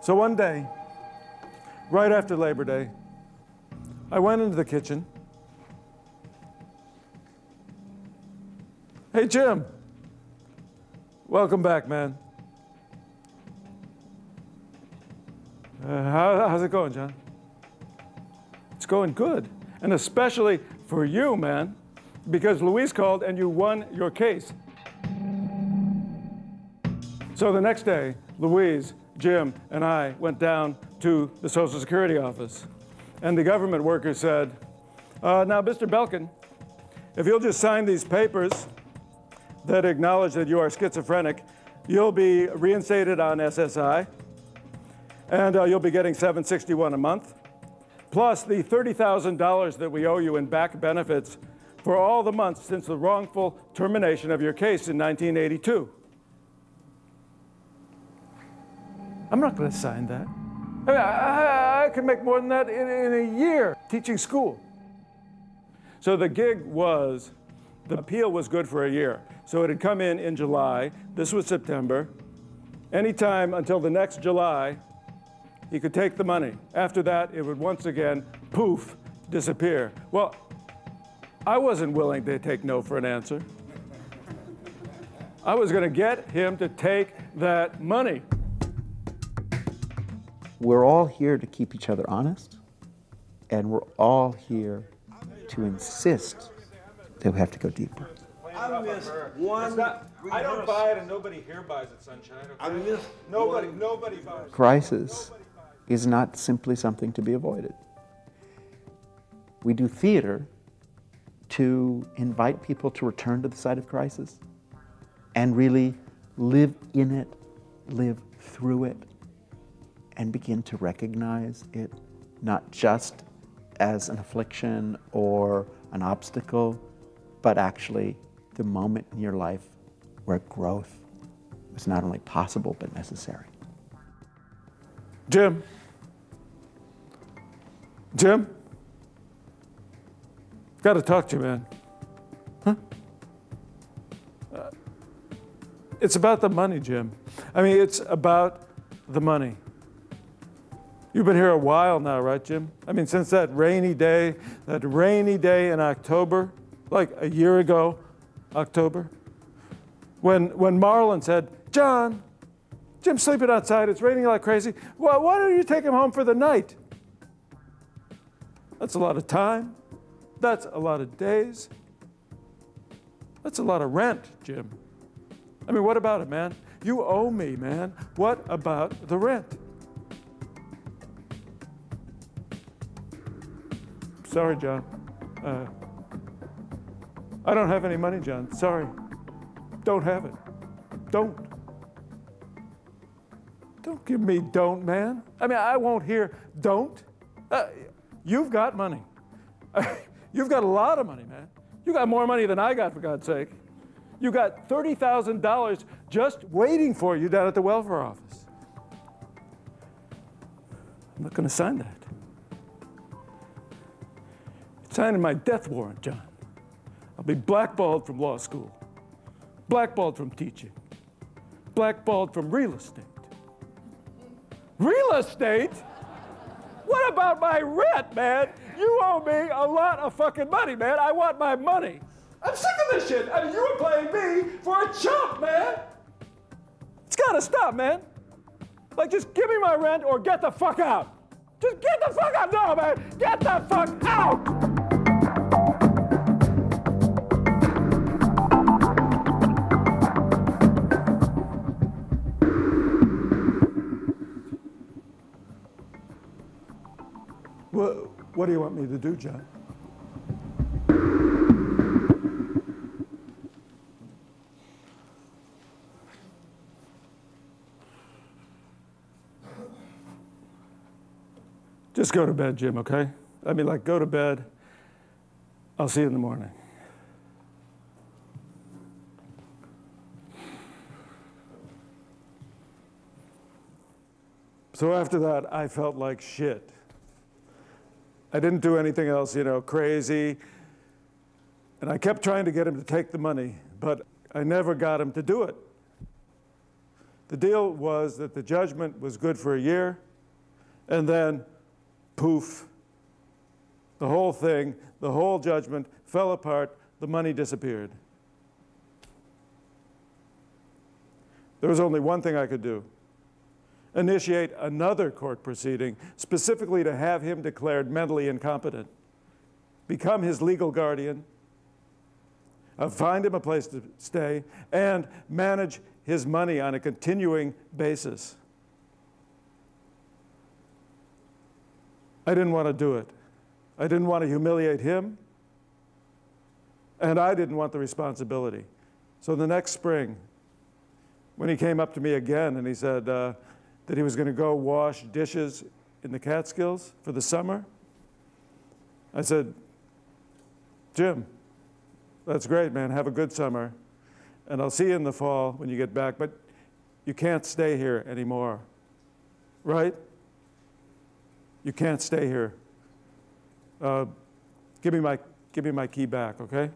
So one day, right after Labor Day, I went into the kitchen. Hey, Jim. Welcome back, man. How's it going, John? It's going good. And especially for you, man, because Louise called and you won your case. So the next day, Louise, Jim, and I went down to the Social Security office. And the government worker said, now, Mr. Belkin, if you'll just sign these papers that acknowledge that you are schizophrenic, you'll be reinstated on SSI, and you'll be getting $761 a month, plus the $30,000 that we owe you in back benefits for all the months since the wrongful termination of your case in 1982. I'm not going to sign that. I mean, I could make more than that in a year teaching school. So the gig was, the appeal was good for a year. So it had come in July. This was September. Anytime until the next July, he could take the money. After that, it would once again, poof, disappear. Well, I wasn't willing to take no for an answer. I was going to get him to take that money. We're all here to keep each other honest, and we're all here to insist that we have to go deeper. I missed one. I don't buy it, and nobody here buys it, Sunshine. Okay? I missed nobody buys it. Crisis is not simply something to be avoided. We do theater to invite people to return to the site of crisis and really live in it, live through it, and begin to recognize it not just as an affliction or an obstacle, but actually the moment in your life where growth is not only possible but necessary. Jim? Jim? Got to talk to you, man. Huh? It's about the money, Jim. I mean, it's about the money. You've been here a while now, right, Jim? I mean, since that rainy day in October, like a year ago, October, when Marlon said, John, Jim's sleeping outside, it's raining like crazy. Well, why don't you take him home for the night? That's a lot of time. That's a lot of days. That's a lot of rent, Jim. I mean, what about it, man? You owe me, man. What about the rent? Sorry, John. I don't have any money, John. Sorry. Don't have it. Don't. Don't give me don't, man. I mean, I won't hear don't. You've got money. You've got a lot of money, man. You got more money than I got, for God's sake. You got $30,000 just waiting for you down at the welfare office. I'm not going to sign that. It's signing my death warrant, John. I'll be blackballed from law school, blackballed from teaching, blackballed from real estate. Real estate? What about my rent, man? You owe me a lot of fucking money, man. I want my money. I'm sick of this shit. I mean, you were playing me for a chump, man. It's gotta stop, man. Like, just give me my rent or get the fuck out. Just get the fuck out. No, man. Get the fuck out. What do you want me to do, John? Just go to bed, Jim, okay? I mean, like, go to bed. I'll see you in the morning. So after that, I felt like shit. I didn't do anything else, you know, crazy. And I kept trying to get him to take the money, but I never got him to do it. The deal was that the judgment was good for a year, and then, poof, the whole thing, the whole judgment fell apart, the money disappeared. There was only one thing I could do: initiate another court proceeding, specifically to have him declared mentally incompetent, become his legal guardian, find him a place to stay, and manage his money on a continuing basis. I didn't want to do it. I didn't want to humiliate him, and I didn't want the responsibility. So the next spring, when he came up to me again and he said that he was going to go wash dishes in the Catskills for the summer, I said, Jim, that's great, man. Have a good summer. And I'll see you in the fall when you get back, but you can't stay here anymore, right? You can't stay here. Give me my key back, okay?